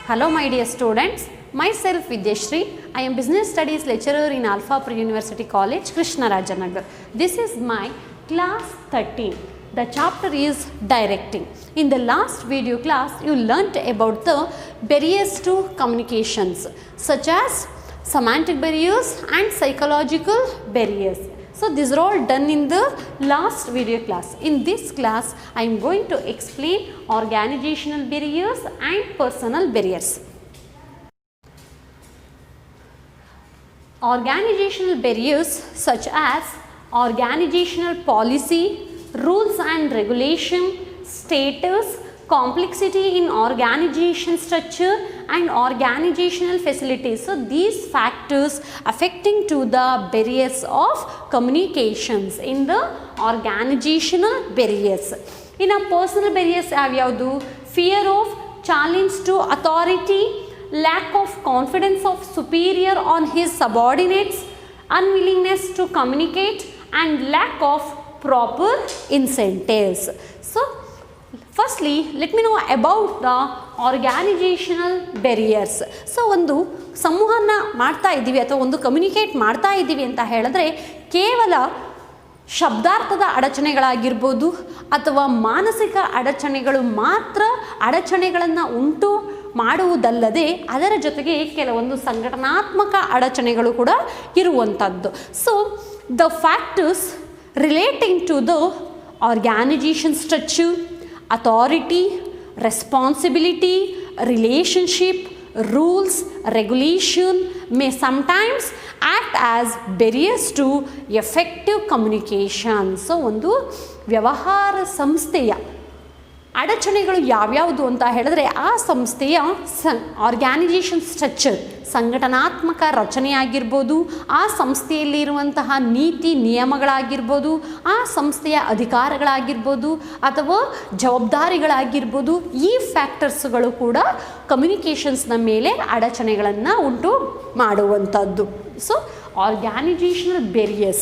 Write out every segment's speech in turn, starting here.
Hello my dear students, myself Vidyashri. I am Business Studies lecturer in Alphapur University College, Krishnarajanagar. This is my class 13. The chapter is directing. In the last video class, you learnt about the barriers to communications such as semantic barriers and psychological barriers. So these are all done in the last video class. In this class, I am going to explain organizational barriers and personal barriers. Organizational barriers such as organizational policy, rules and regulation, status, complexity in organization structure and organizational facilities. So these factors affecting to the barriers of communications in the organizational barriers. In a personal barriers yavyadu fear of challenge to authority, lack of confidence of superior on his subordinates, unwillingness to communicate and lack of proper incentives. So firstly, let me know about the organizational barriers. So ಒಂದು ಸಂವಹನ ಮಾಡ್ತಾ ಇದ್ದೀವಿ ಅಥವಾ ಒಂದು communicate ಮಾಡ್ತಾ ಇದ್ದೀವಿ ಅಂತ ಹೇಳಿದ್ರೆ ಕೇವಲ ಶಬ್ದಾರ್ಥದ ಅಡಚಣೆಗಳಾಗಿರ್ಬೋದು ಅಥವಾ ಮಾನಸಿಕ ಅಡಚಣೆಗಳು ಮಾತ್ರ ಅಡಚಣೆಗಳನ್ನು ಉಂಟು ಮಾಡುವುದಲ್ಲದೆ ಅದರ ಜೊತೆಗೆ ಕೆಲವೊಂದು ಸಂಘಟನಾತ್ಮಕ ಅಡಚಣೆಗಳು ಕೂಡ ಇರುವಂಥದ್ದು. So the factors relating to the organization structure, authority, responsibility, relationship, rules, regulation may sometimes act as barriers to effective communication. So ಒಂದು ವ್ಯವಹಾರ ಸಂಸ್ಥೆಯ ಅಡಚಣೆಗಳು ಯಾವ್ಯಾವುದು ಅಂತ ಹೇಳಿದ್ರೆ ಆ ಸಂಸ್ಥೆಯ ಆರ್ಗ್ಯಾನೈಜೇಷನ್ ಸ್ಟ್ರಕ್ಚರ್ ಸಂಘಟನಾತ್ಮಕ ರಚನೆಯಾಗಿರ್ಬೋದು, ಆ ಸಂಸ್ಥೆಯಲ್ಲಿ ಇರುವಂತಹ ನೀತಿ ನಿಯಮಗಳಾಗಿರ್ಬೋದು, ಆ ಸಂಸ್ಥೆಯ ಅಧಿಕಾರಗಳಾಗಿರ್ಬೋದು ಅಥವಾ ಜವಾಬ್ದಾರಿಗಳಾಗಿರ್ಬೋದು, ಈ ಫ್ಯಾಕ್ಟರ್ಸ್ಗಳು ಕೂಡ ಕಮ್ಯುನಿಕೇಷನ್ಸ್ನ ಮೇಲೆ ಅಡಚಣೆಗಳನ್ನು ಉಂಟು ಮಾಡುವಂಥದ್ದು. So organizational barriers,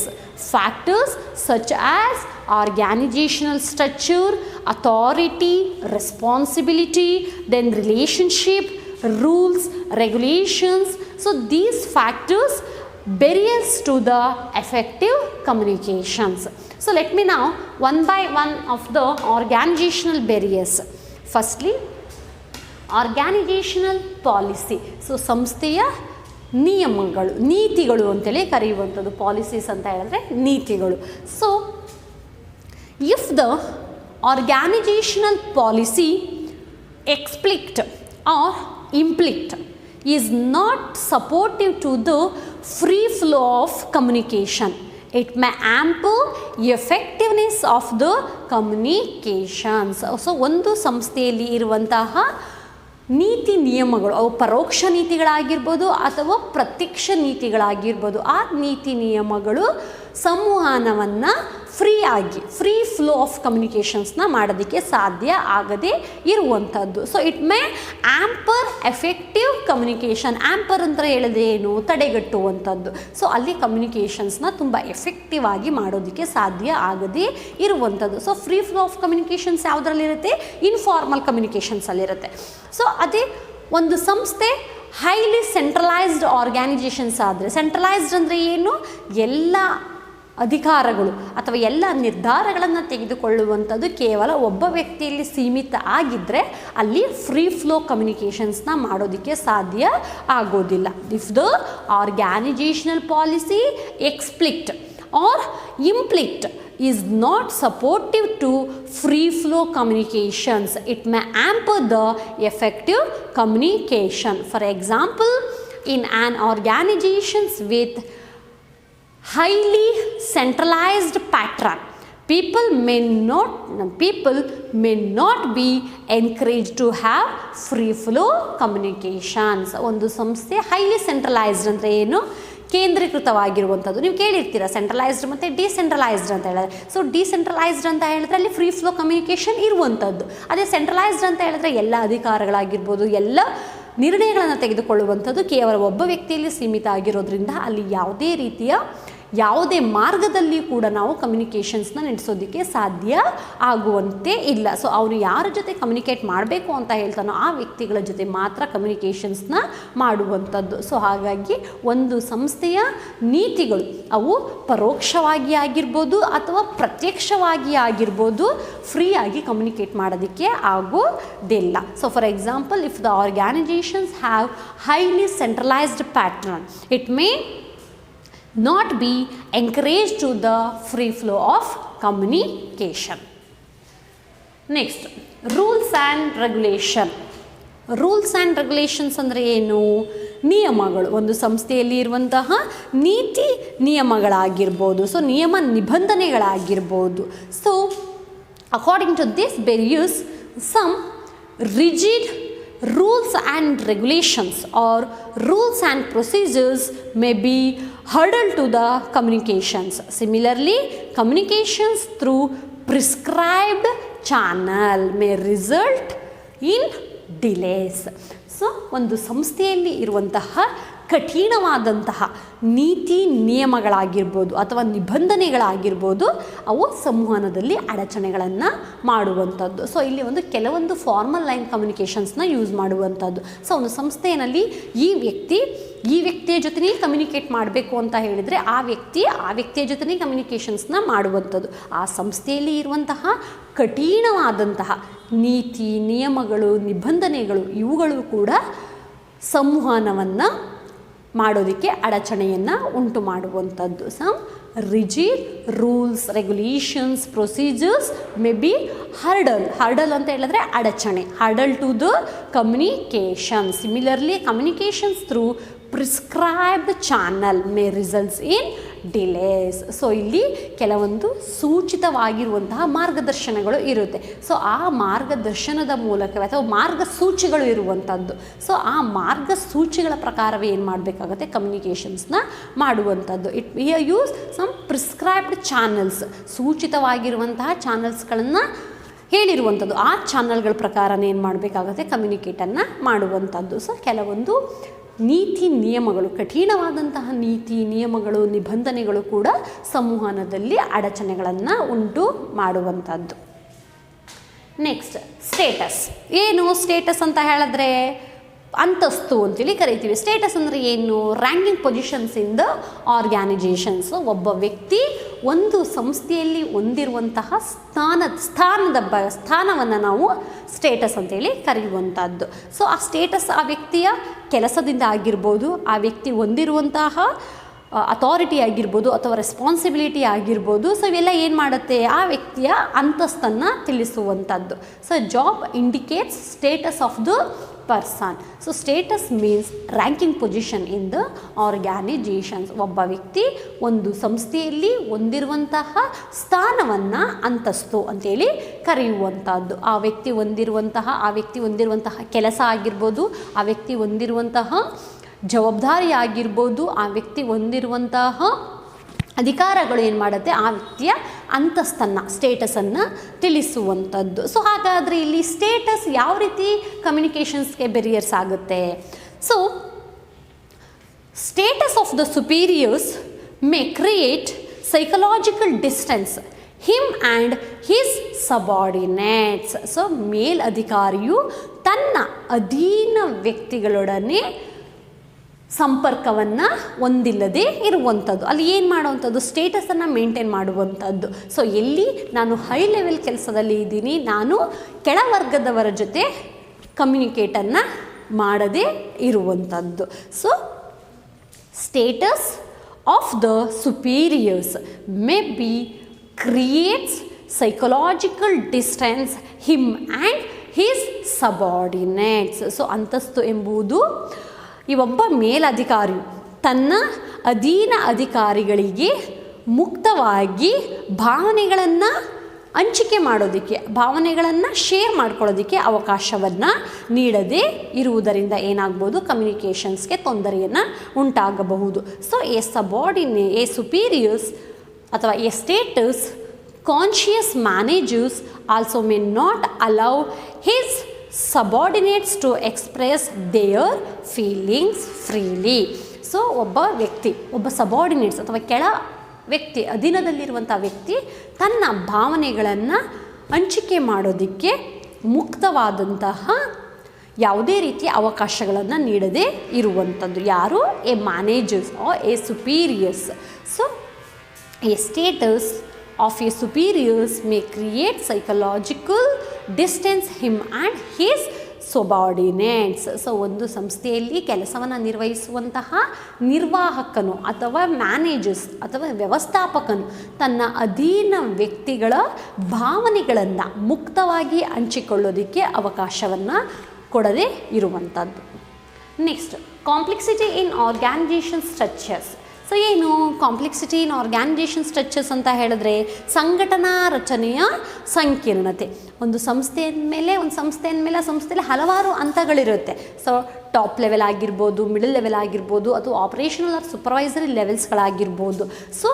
factors such as organizational structure, authority, responsibility, then relationship, rules, regulations. So these factors barriers to the effective communications. So let me now one by one of the organizational barriers. Firstly, organizational policy. So ಸಂಸ್ಥೆಯ ನಿಯಮಗಳು, ನೀತಿಗಳು ಅಂತೇಳಿ ಕರೆಯುವಂಥದ್ದು. Policies ಅಂತ ಹೇಳಿದ್ರೆ ನೀತಿಗಳು. So if the organisational policy explicit or implicit is not supportive to the free flow of communication, it may hamper effectiveness of the communications. So ಒಂದು ಸಂಸ್ಥೆಯಲ್ಲಿ ಇರುವಂತಹ ನೀತಿ ನಿಯಮಗಳು ಅವು ಪರೋಕ್ಷ ನೀತಿಗಳಾಗಿರ್ಬೋದು ಅಥವಾ ಪ್ರತ್ಯಕ್ಷ ನೀತಿಗಳಾಗಿರ್ಬೋದು, ಆ ನೀತಿ ನಿಯಮಗಳು ಸಂವಹನವನ್ನು ಫ್ರೀ ಫ್ಲೋ ಆಫ್ ಕಮ್ಯುನಿಕೇಷನ್ಸ್ನ ಮಾಡೋದಕ್ಕೆ ಸಾಧ್ಯ ಆಗದೇ ಇರುವಂಥದ್ದು. So it May ampere effective communication. Ampere ಅಂತ ಹೇಳಿದ್ರೆ ಏನು? ತಡೆಗಟ್ಟುವಂಥದ್ದು. ಸೊ ಅಲ್ಲಿ ಕಮ್ಯುನಿಕೇಷನ್ಸ್ನ ತುಂಬ ಎಫೆಕ್ಟಿವ್ ಆಗಿ ಮಾಡೋದಕ್ಕೆ ಸಾಧ್ಯ ಆಗದೇ ಇರುವಂಥದ್ದು. So free flow of communications ಯಾವುದರಲ್ಲಿರುತ್ತೆ? ಇನ್ಫಾರ್ಮಲ್ ಕಮ್ಯುನಿಕೇಷನ್ಸಲ್ಲಿರುತ್ತೆ. ಸೊ ಅದೇ ಒಂದು ಸಂಸ್ಥೆ ಹೈಲಿ ಸೆಂಟ್ರಲೈಸ್ಡ್ ಆರ್ಗ್ಯಾನೈಜೇಷನ್ಸ್ ಆದರೆ, ಸೆಂಟ್ರಲೈಸ್ಡ್ ಅಂದರೆ ಏನು? ಎಲ್ಲ ಅಧಿಕಾರಗಳು ಅಥವಾ ಎಲ್ಲ ನಿರ್ಧಾರಗಳನ್ನು ತೆಗೆದುಕೊಳ್ಳುವಂಥದ್ದು ಕೇವಲ ಒಬ್ಬ ವ್ಯಕ್ತಿಯಲ್ಲಿ ಸೀಮಿತ ಆಗಿದ್ದರೆ ಅಲ್ಲಿ ಫ್ರೀ ಫ್ಲೋ ಕಮ್ಯುನಿಕೇಷನ್ಸ್ನ ಮಾಡೋದಕ್ಕೆ ಸಾಧ್ಯ ಆಗೋದಿಲ್ಲ. If the organisational policy explicit or implicit is not supportive to free flow communications, it may hamper the effective communication. For example, in an organization with highly centralized pattern, people may not be encouraged to have free flow communications. ಒಂದು ಸಂಸ್ಥೆ highly centralised ಅಂದರೆ ಏನು? ಕೇಂದ್ರೀಕೃತವಾಗಿರುವಂಥದ್ದು. ನೀವು ಕೇಳಿರ್ತೀರ centralised ಮತ್ತು decentralised ಅಂತ ಹೇಳಿದ್ರೆ. So decentralised ಅಂತ ಹೇಳಿದ್ರೆ ಅಲ್ಲಿ ಫ್ರೀ ಫ್ಲೋ ಕಮ್ಯುನಿಕೇಷನ್ ಇರುವಂಥದ್ದು. ಅದೇ ಸೆಂಟ್ರಲೈಸ್ಡ್ ಅಂತ ಹೇಳಿದ್ರೆ ಎಲ್ಲ ಅಧಿಕಾರಗಳಾಗಿರ್ಬೋದು, ಎಲ್ಲ ನಿರ್ಣಯಗಳನ್ನು ತೆಗೆದುಕೊಳ್ಳುವಂಥದ್ದು ಕೇವಲ ಒಬ್ಬ ವ್ಯಕ್ತಿಯಲ್ಲಿ ಸೀಮಿತ ಆಗಿರೋದ್ರಿಂದ ಅಲ್ಲಿ ಯಾವುದೇ ರೀತಿಯ ಯಾವುದೇ ಮಾರ್ಗದಲ್ಲಿ ಕೂಡ ನಾವು ಕಮ್ಯುನಿಕೇಷನ್ಸ್ನ ನಡೆಸೋದಕ್ಕೆ ಸಾಧ್ಯ ಆಗುವಂತೆ ಇಲ್ಲ. ಸೊ ಅವರು ಯಾರ ಜೊತೆ ಕಮ್ಯುನಿಕೇಟ್ ಮಾಡಬೇಕು ಅಂತ ಹೇಳ್ತಾನೋ ಆ ವ್ಯಕ್ತಿಗಳ ಜೊತೆ ಮಾತ್ರ ಕಮ್ಯುನಿಕೇಷನ್ಸ್ನ ಮಾಡುವಂಥದ್ದು. ಸೊ ಹಾಗಾಗಿ ಒಂದು ಸಂಸ್ಥೆಯ ನೀತಿಗಳು ಅವು ಪರೋಕ್ಷವಾಗಿ ಆಗಿರ್ಬೋದು ಅಥವಾ ಪ್ರತ್ಯಕ್ಷವಾಗಿ ಆಗಿರ್ಬೋದು ಫ್ರೀಯಾಗಿ ಕಮ್ಯುನಿಕೇಟ್ ಮಾಡೋದಕ್ಕೆ ಆಗೋದಿಲ್ಲ. So for example, if the organisations have highly centralised pattern, it may not be encouraged to the free flow of communication. Next, rules and regulation. Rules and regulations ಅಂದರೆ ಏನು? ನಿಯಮಗಳು, ಒಂದು ಸಂಸ್ಥೆಯಲ್ಲಿ ಇರುವಂತಹ ನೀತಿ ನಿಯಮಗಳಾಗಿರ್ಬೋದು, ಸೊ ನಿಯಮ ನಿಬಂಧನೆಗಳಾಗಿರ್ಬೋದು. So according to this there is some rigid rules and regulations or rules and procedures may be hurdle to the communications. Similarly, communications through prescribed channel may result in delays. So ಒಂದು ಸಂಸ್ಥೆಯಲ್ಲಿ ಇರುವಂತಹ ಕಠಿಣವಾದಂತಹ ನೀತಿ ನಿಯಮಗಳಾಗಿರ್ಬೋದು ಅಥವಾ ನಿಬಂಧನೆಗಳಾಗಿರ್ಬೋದು ಅವು ಸಂವಹನದಲ್ಲಿ ಅಡಚಣೆಗಳನ್ನು ಮಾಡುವಂಥದ್ದು. So ಇಲ್ಲಿ ಒಂದು ಕೆಲವೊಂದು ಫಾರ್ಮಲ್ ಲೈನ್ ಕಮ್ಯುನಿಕೇಷನ್ಸ್ನ ಯೂಸ್ ಮಾಡುವಂಥದ್ದು. ಸೊ ಒಂದು ಸಂಸ್ಥೆಯಲ್ಲಿ ಈ ವ್ಯಕ್ತಿಯ ಜೊತೆನೇ ಕಮ್ಯುನಿಕೇಟ್ ಮಾಡಬೇಕು ಅಂತ ಹೇಳಿದರೆ ಆ ವ್ಯಕ್ತಿಯ ಜೊತೆನೇ ಕಮ್ಯುನಿಕೇಷನ್ಸ್ನ ಮಾಡುವಂಥದ್ದು. ಆ ಸಂಸ್ಥೆಯಲ್ಲಿ ಇರುವಂತಹ ಕಠಿಣವಾದಂತಹ ನೀತಿ ನಿಯಮಗಳು ನಿಬಂಧನೆಗಳು ಇವುಗಳು ಕೂಡ ಸಂವಹನವನ್ನು ಮಾಡೋದಕ್ಕೆ ಅಡಚಣೆಯನ್ನು ಉಂಟು ಮಾಡುವಂಥದ್ದು. Some rigid rules regulations procedures may be hurdle ಅಂತ ಹೇಳಿದ್ರೆ ಅಡಚಣೆ, hurdle to the communication. Similarly communications through prescribed channel may results in delays. So ಇಲ್ಲಿ ಕೆಲವೊಂದು ಸೂಚಿತವಾಗಿರುವಂತಹ ಮಾರ್ಗದರ್ಶನಗಳು ಇರುತ್ತೆ. ಸೊ ಆ ಮಾರ್ಗದರ್ಶನದ ಮೂಲಕವೇ ಅಥವಾ ಮಾರ್ಗಸೂಚಿಗಳು ಇರುವಂಥದ್ದು. ಸೊ ಆ ಮಾರ್ಗಸೂಚಿಗಳ ಪ್ರಕಾರವೇ ಏನು ಮಾಡಬೇಕಾಗುತ್ತೆ? ಕಮ್ಯುನಿಕೇಷನ್ಸ್ನ ಮಾಡುವಂಥದ್ದು. We use some prescribed channels, ಸೂಚಿತವಾಗಿರುವಂತಹ ಚಾನಲ್ಸ್ಗಳನ್ನು ಹೇಳಿರುವಂಥದ್ದು. ಆ ಚಾನಲ್ಗಳ ಪ್ರಕಾರನೇ ಏನು ಮಾಡಬೇಕಾಗುತ್ತೆ? ಕಮ್ಯುನಿಕೇಟನ್ನು ಮಾಡುವಂಥದ್ದು. ಸೊ ಕೆಲವೊಂದು ನೀತಿ ನಿಯಮಗಳು, ಕಠಿಣವಾದಂತಹ ನೀತಿ ನಿಯಮಗಳು ನಿಬಂಧನೆಗಳು ಕೂಡ ಸಂವಹನದಲ್ಲಿ ಅಡಚಣೆಗಳನ್ನು ಉಂಟು ಮಾಡುವಂಥದ್ದು. Next, status. ಏನು ಸ್ಟೇಟಸ್ ಅಂತ ಹೇಳಿದ್ರೆ ಅಂತಸ್ತು ಅಂತೇಳಿ ಕರಿತೀವಿ. ಸ್ಟೇಟಸ್ ಅಂದರೆ ಏನು? Ranking positions in the organisations. ಒಬ್ಬ ವ್ಯಕ್ತಿ ಒಂದು ಸಂಸ್ಥೆಯಲ್ಲಿ ಹೊಂದಿರುವಂತಹ ಸ್ಥಾನವನ್ನು ನಾವು ಸ್ಟೇಟಸ್ ಅಂತೇಳಿ ಕರೆಯುವಂಥದ್ದು. ಸೊ ಆ ಸ್ಟೇಟಸ್ ಆ ವ್ಯಕ್ತಿಯ ಕೆಲಸದಿಂದ ಆಗಿರ್ಬೋದು, ಆ ವ್ಯಕ್ತಿ ಹೊಂದಿರುವಂತಹ ಅಥಾರಿಟಿ ಆಗಿರ್ಬೋದು ಅಥವಾ ರೆಸ್ಪಾನ್ಸಿಬಿಲಿಟಿ ಆಗಿರ್ಬೋದು. ಸೊ ಇವೆಲ್ಲ ಏನು ಮಾಡುತ್ತೆ? ಆ ವ್ಯಕ್ತಿಯ ಅಂತಸ್ತನ್ನು ತಿಳಿಸುವಂಥದ್ದು. So job indicates status of the person. So status means ranking position in the organisations. ಒಬ್ಬ ವ್ಯಕ್ತಿ ಒಂದು ಸಂಸ್ಥೆಯಲ್ಲಿ ಹೊಂದಿರುವಂತಹ ಸ್ಥಾನವನ್ನು ಅಂತಸ್ತು ಅಂತೇಳಿ ಕರೆಯುವಂಥದ್ದು. ಆ ವ್ಯಕ್ತಿ ಹೊಂದಿರುವಂತಹ ಕೆಲಸ ಆಗಿರ್ಬೋದು, ಆ ವ್ಯಕ್ತಿ ಹೊಂದಿರುವಂತಹ ಜವಾಬ್ದಾರಿ ಆಗಿರ್ಬೋದು, ಆ ವ್ಯಕ್ತಿ ಹೊಂದಿರುವಂತಹ ಅಧಿಕಾರಗಳು ಏನು ಮಾಡುತ್ತೆ? ಆ ವ್ಯಕ್ತಿಯ ಅಂತಸ್ತನ್ನು ಸ್ಟೇಟಸನ್ನು ತಿಳಿಸುವಂಥದ್ದು. ಸೊ ಹಾಗಾದರೆ ಇಲ್ಲಿ ಸ್ಟೇಟಸ್ ಯಾವ ರೀತಿ ಕಮ್ಯುನಿಕೇಷನ್ಸ್ಗೆ ಬೆರಿಯರ್ಸ್ ಆಗುತ್ತೆ? So status of the superiors may create psychological distance him and his subordinates. So ಮೇಲಧಿಕಾರಿಯು ತನ್ನ ಅಧೀನ ವ್ಯಕ್ತಿಗಳೊಡನೆ ಸಂಪರ್ಕವನ್ನು ಹೊಂದಿಲ್ಲದೆ ಇರುವಂಥದ್ದು. ಅಲ್ಲಿ ಏನು ಮಾಡುವಂಥದ್ದು? ಸ್ಟೇಟಸನ್ನು ಮೇಂಟೈನ್ ಮಾಡುವಂಥದ್ದು. ಸೊ ಎಲ್ಲಿ ನಾನು ಹೈ ಲೆವೆಲ್ ಕೆಲಸದಲ್ಲಿ ಇದ್ದೀನಿ, ನಾನು ಕೆಳವರ್ಗದವರ ಜೊತೆ ಕಮ್ಯುನಿಕೇಟನ್ನು ಮಾಡದೇ ಇರುವಂಥದ್ದು. So status of the superiors may be creates psychological distance him and his subordinates. So ಅಂತಸ್ತು ಎಂಬುದು ಈ ಒಬ್ಬ ಮೇಲಧಿಕಾರಿಯು ತನ್ನ ಅಧೀನ ಅಧಿಕಾರಿಗಳಿಗೆ ಮುಕ್ತವಾಗಿ ಭಾವನೆಗಳನ್ನು ಹಂಚಿಕೆ ಮಾಡೋದಕ್ಕೆ, ಭಾವನೆಗಳನ್ನು ಶೇರ್ ಮಾಡ್ಕೊಳ್ಳೋದಕ್ಕೆ ಅವಕಾಶವನ್ನು ನೀಡದೇ ಇರುವುದರಿಂದ ಏನಾಗ್ಬೋದು? ಕಮ್ಯುನಿಕೇಷನ್ಸ್ಗೆ ತೊಂದರೆಯನ್ನು ಉಂಟಾಗಬಹುದು. ಸೊ ಎ ಸುಪೀರಿಯರ್ಸ್ ಅಥವಾ A status conscious managers also may not allow his subordinates to express their feelings freely. So ಒಬ್ಬ ವ್ಯಕ್ತಿ, ಒಬ್ಬ ಸಬಾರ್ಡಿನೇಟ್ಸ್ ಅಥವಾ ಕೆಳ ವ್ಯಕ್ತಿ, ಅಧೀನದಲ್ಲಿರುವಂಥ ವ್ಯಕ್ತಿ ತನ್ನ ಭಾವನೆಗಳನ್ನು ಹಂಚಿಕೆ ಮಾಡೋದಕ್ಕೆ ಮುಕ್ತವಾದಂತಹ ಯಾವುದೇ ರೀತಿಯ ಅವಕಾಶಗಳನ್ನು ನೀಡದೇ ಇರುವಂಥದ್ದು. ಯಾರು? A managers are a superiors. So a status of a superiors may create psychological distance him and his subordinates. So ಒಂದು ಸಂಸ್ಥೆಯಲ್ಲಿ ಕೆಲಸವನ್ನು ನಿರ್ವಹಿಸುವಂತಹ ನಿರ್ವಾಹಕನು ಅಥವಾ ಮ್ಯಾನೇಜರ್ಸ್ ಅಥವಾ ವ್ಯವಸ್ಥಾಪಕನು ತನ್ನ ಅಧೀನ ವ್ಯಕ್ತಿಗಳ ಭಾವನೆಗಳನ್ನು ಮುಕ್ತವಾಗಿ ಹಂಚಿಕೊಳ್ಳೋದಕ್ಕೆ ಅವಕಾಶವನ್ನು ಕೊಡದೇ ಇರುವಂಥದ್ದು. ನೆಕ್ಸ್ಟ್, ಕಾಂಪ್ಲೆಕ್ಸಿಟಿ ಇನ್ ಆರ್ಗ್ಯಾನೈಸೇಷನ್ ಸ್ಟ್ರಕ್ಚರ್ಸ್. ಸೊ ಏನು ಕಾಂಪ್ಲೆಕ್ಸಿಟಿ ಇನ್ ಆರ್ಗ್ಯಾನೈಸೇಷನ್ ಸ್ಟ್ರಕ್ಚರ್ಸ್ ಅಂತ ಹೇಳಿದ್ರೆ ಸಂಘಟನಾ ರಚನೆಯ ಸಂಕೀರ್ಣತೆ. ಒಂದು ಸಂಸ್ಥೆಯ ಮೇಲೆ ಸಂಸ್ಥೆಯಲ್ಲಿ ಹಲವಾರು ಹಂತಗಳಿರುತ್ತೆ. ಸೊ ಟಾಪ್ ಲೆವೆಲ್ ಆಗಿರ್ಬೋದು, ಮಿಡಲ್ ಲೆವೆಲ್ ಆಗಿರ್ಬೋದು, ಅಥವಾ ಆಪರೇಷನಲ್ ಆರ್ ಸೂಪರ್ವೈಸರಿ ಲೆವೆಲ್ಸ್ಗಳಾಗಿರ್ಬೋದು. ಸೊ